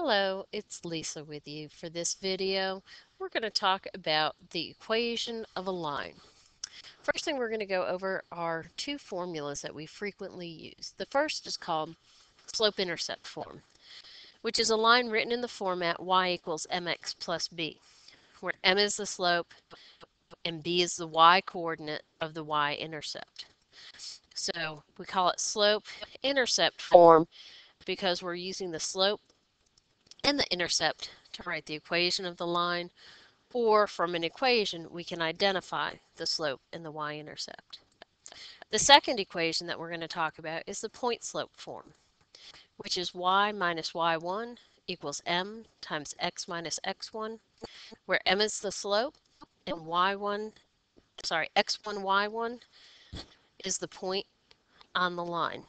Hello, it's Lisa with you. For this video, we're going to talk about the equation of a line. First thing we're going to go over are two formulas that we frequently use. The first is called slope-intercept form, which is a line written in the format y equals mx plus b, where m is the slope and b is the y coordinate of the y-intercept. So we call it slope-intercept form because we're using the slope and the intercept to write the equation of the line, or from an equation we can identify the slope and the y-intercept. The second equation that we're going to talk about is the point slope form, which is y minus y1 equals m times x minus x1, where m is the slope and x1, y1 is the point on the line.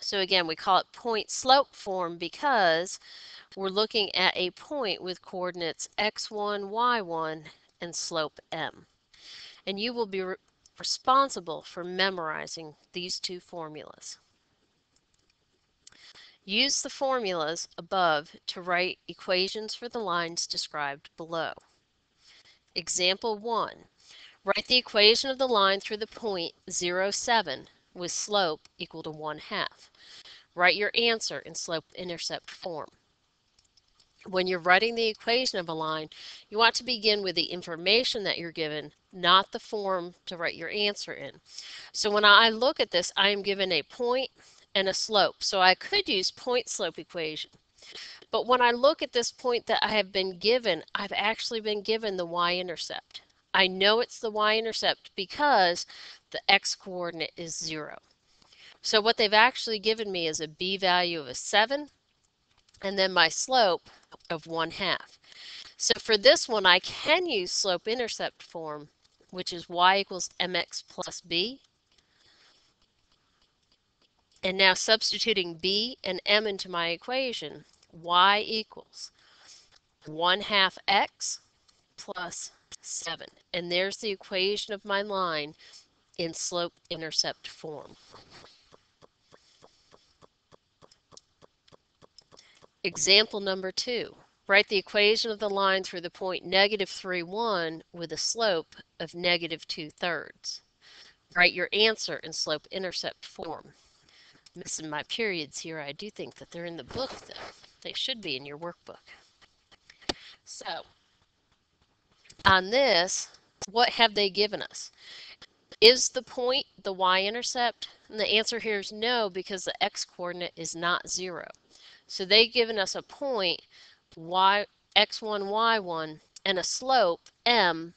So again, we call it point slope form because we're looking at a point with coordinates x1, y1, and slope m. And you will be responsible for memorizing these two formulas. Use the formulas above to write equations for the lines described below. Example 1. Write the equation of the line through the point 0, 7 with slope equal to 1/2. Write your answer in slope-intercept form. When you're writing the equation of a line, you want to begin with the information that you're given, not the form to write your answer in. So when I look at this, I am given a point and a slope. So I could use point slope equation. But when I look at this point that I have been given, I've actually been given the y-intercept. I know it's the y-intercept because the x-coordinate is 0. So what they've actually given me is a b value of a 7, and then my slope of 1/2. So for this one, I can use slope-intercept form, which is y equals mx plus b. And now substituting b and m into my equation, y equals 1/2 x plus 7. And there's the equation of my line in slope-intercept form. Example number 2. Write the equation of the line through the point -3, 1 with a slope of -2/3. Write your answer in slope-intercept form. Missing my periods here. I do think that they're in the book, though. They should be in your workbook. So, on this, what have they given us? Is the point the y-intercept? And the answer here is no, because the x-coordinate is not 0. So they've given us a point, x1, y1, and a slope, m,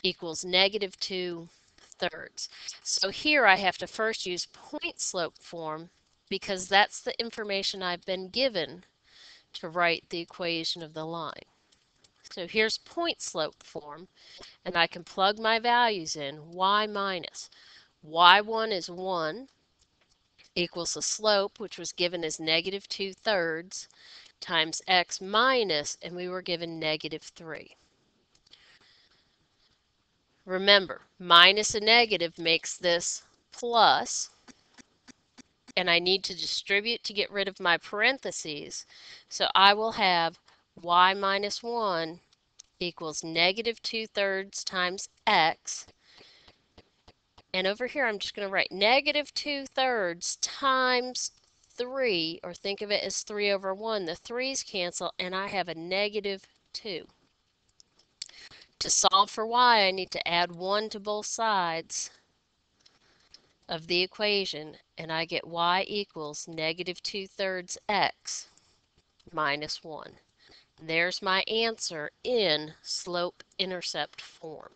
equals -2/3. So here I have to first use point slope form because that's the information I've been given to write the equation of the line. So here's point slope form, and I can plug my values in. Y minus y1 is 1 equals the slope, which was given as -2/3, times x minus, and we were given -3. Remember, minus a negative makes this plus, and I need to distribute to get rid of my parentheses. So I will have y minus 1 equals -2/3 times x. And over here, I'm just going to write -2/3 times 3, or think of it as 3 over 1. The 3's cancel, and I have a -2. To solve for y, I need to add 1 to both sides of the equation, and I get y equals -2/3 x minus 1. There's my answer in slope-intercept form.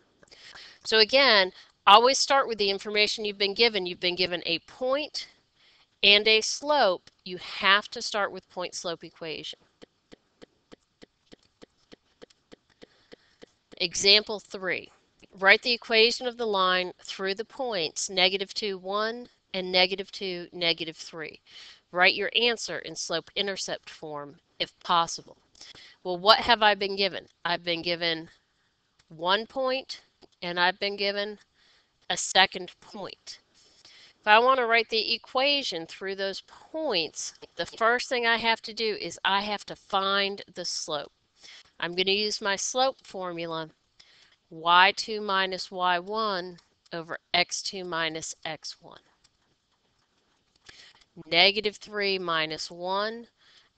So again, always start with the information you've been given. You've been given a point and a slope. You have to start with point-slope equation. Example 3. Write the equation of the line through the points -2, 1 and -2, -3. Write your answer in slope-intercept form if possible. Well, what have I been given? I've been given 1 point and I've been given a second point. If I want to write the equation through those points, the first thing I have to do is I have to find the slope. I'm going to use my slope formula, y2 minus y1 over x2 minus x1. Negative 3 minus 1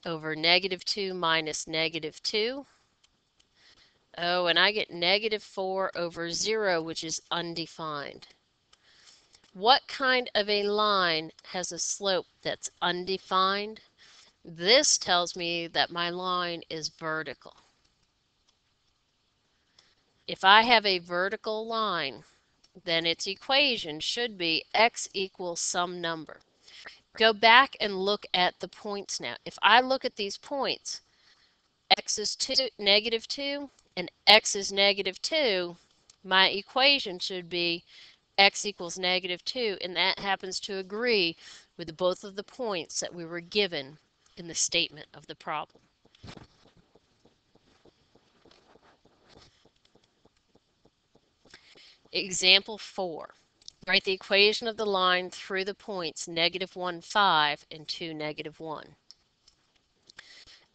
over negative 2 minus negative 2. Oh, and I get negative 4 over 0, which is undefined. What kind of a line has a slope that's undefined? This tells me that my line is vertical. If I have a vertical line, then its equation should be x equals some number. Go back and look at the points now. If I look at these points, x is negative 2 and x is negative 2, my equation should be x equals negative 2, and that happens to agree with both of the points that we were given in the statement of the problem. Example 4. Write the equation of the line through the points negative 1, 5 and 2, negative 1.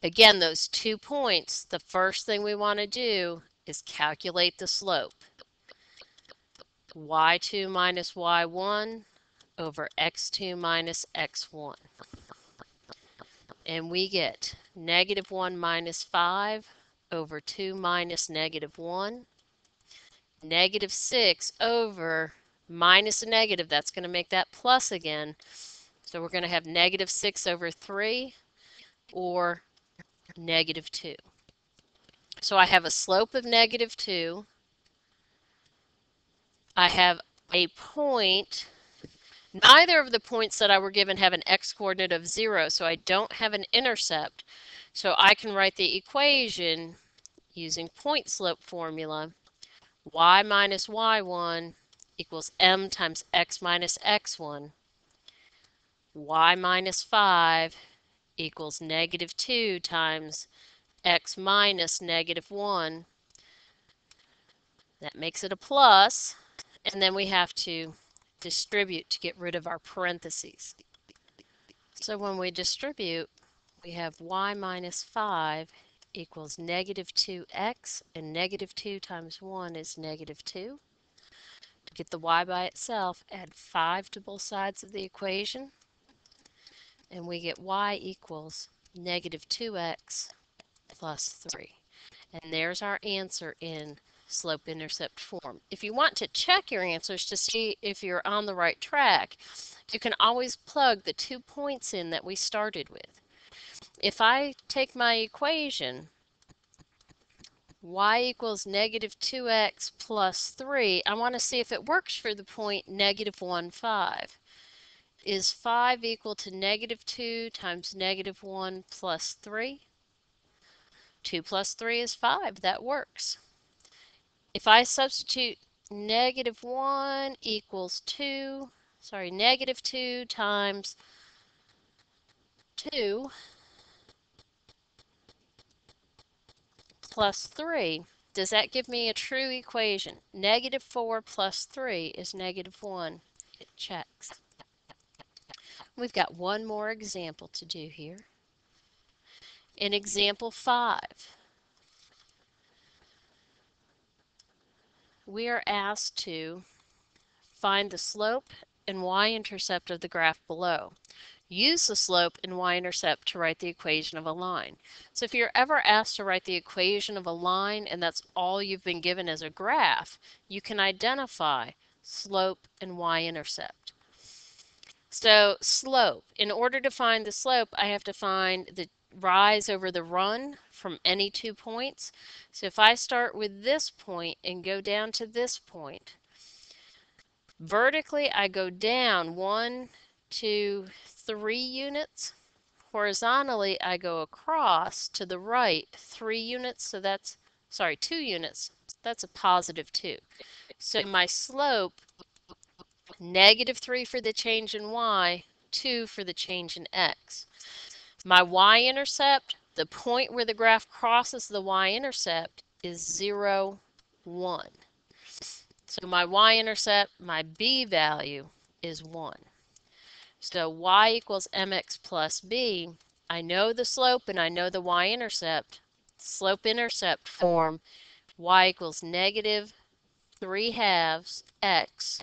Again, those 2 points, the first thing we want to do is calculate the slope. y2 minus y1 over x2 minus x1. And we get negative 1 minus 5 over 2 minus negative 1. Negative 6 over minus a negative, that's going to make that plus again. So we're going to have negative 6 over 3 or negative 2. So I have a slope of negative 2. I have a point. Neither of the points that I were given have an x-coordinate of 0, so I don't have an intercept. So I can write the equation using point slope formula. Y minus y1 equals m times x minus x1. Y minus 5 equals negative 2 times x minus negative 1. That makes it a plus. And then we have to distribute to get rid of our parentheses. So when we distribute, we have y minus 5 equals negative 2x, and negative 2 times 1 is negative 2. To get the y by itself, add 5 to both sides of the equation, and we get y equals negative 2x plus 3. And there's our answer in slope-intercept form. If you want to check your answers to see if you're on the right track, you can always plug the 2 points in that we started with. If I take my equation, y equals negative 2x plus 3, I want to see if it works for the point negative 1, 5. Is 5 equal to negative 2 times negative 1 plus 3? 2 plus 3 is 5. That works. If I substitute negative 1 equals 2, negative 2 times 2 plus 3, does that give me a true equation? Negative 4 plus 3 is negative 1. It checks. We've got one more example to do here. In example 5, we are asked to find the slope and y-intercept of the graph below. Use the slope and y-intercept to write the equation of a line. So if you're ever asked to write the equation of a line and that's all you've been given as a graph, you can identify slope and y-intercept. So slope, in order to find the slope, I have to find the rise over the run from any 2 points. So if I start with this point and go down to this point, vertically I go down 1, 2, 3 units. Horizontally I go across to the right 3 units, so that's, 2 units. That's a positive 2. So my slope, negative 3 for the change in y, 2 for the change in x. My y-intercept, the point where the graph crosses the y-intercept, is 0, 1. So my y-intercept, my b value, is 1. So y equals mx plus b. I know the slope and I know the y-intercept. Slope-intercept form, y equals negative 3/2 x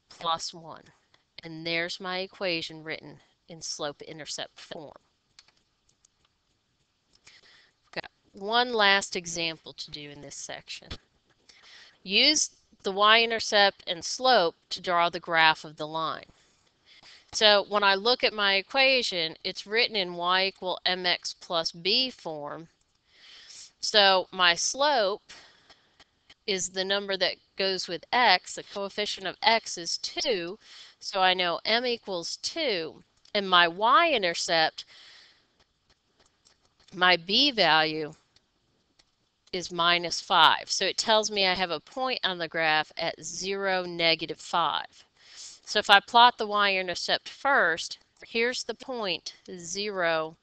plus 1. And there's my equation written in slope-intercept form. Got one last example to do in this section. Use the y-intercept and slope to draw the graph of the line. So when I look at my equation, it's written in y equal mx plus b form. So my slope is the number that goes with x. The coefficient of x is 2. So I know m equals 2. And my y-intercept, my b value, is -5. So it tells me I have a point on the graph at 0, -5. So if I plot the y-intercept first, here's the point, 0,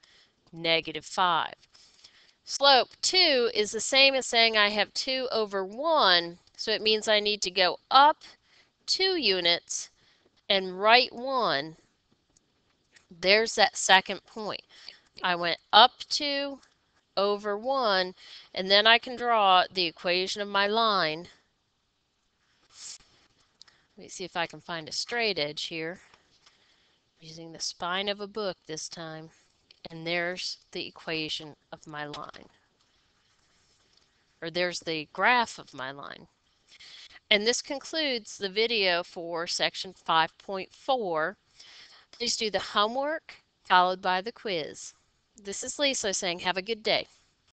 -5. Slope 2 is the same as saying I have 2 over 1, so it means I need to go up 2 units and right 1. There's that second point. I went up 2 over 1, and then I can draw the equation of my line. Let me see if I can find a straight edge here. Using the spine of a book this time. And there's the equation of my line. Or there's the graph of my line. And this concludes the video for section 5.4. Please do the homework followed by the quiz. This is Lisa saying have a good day.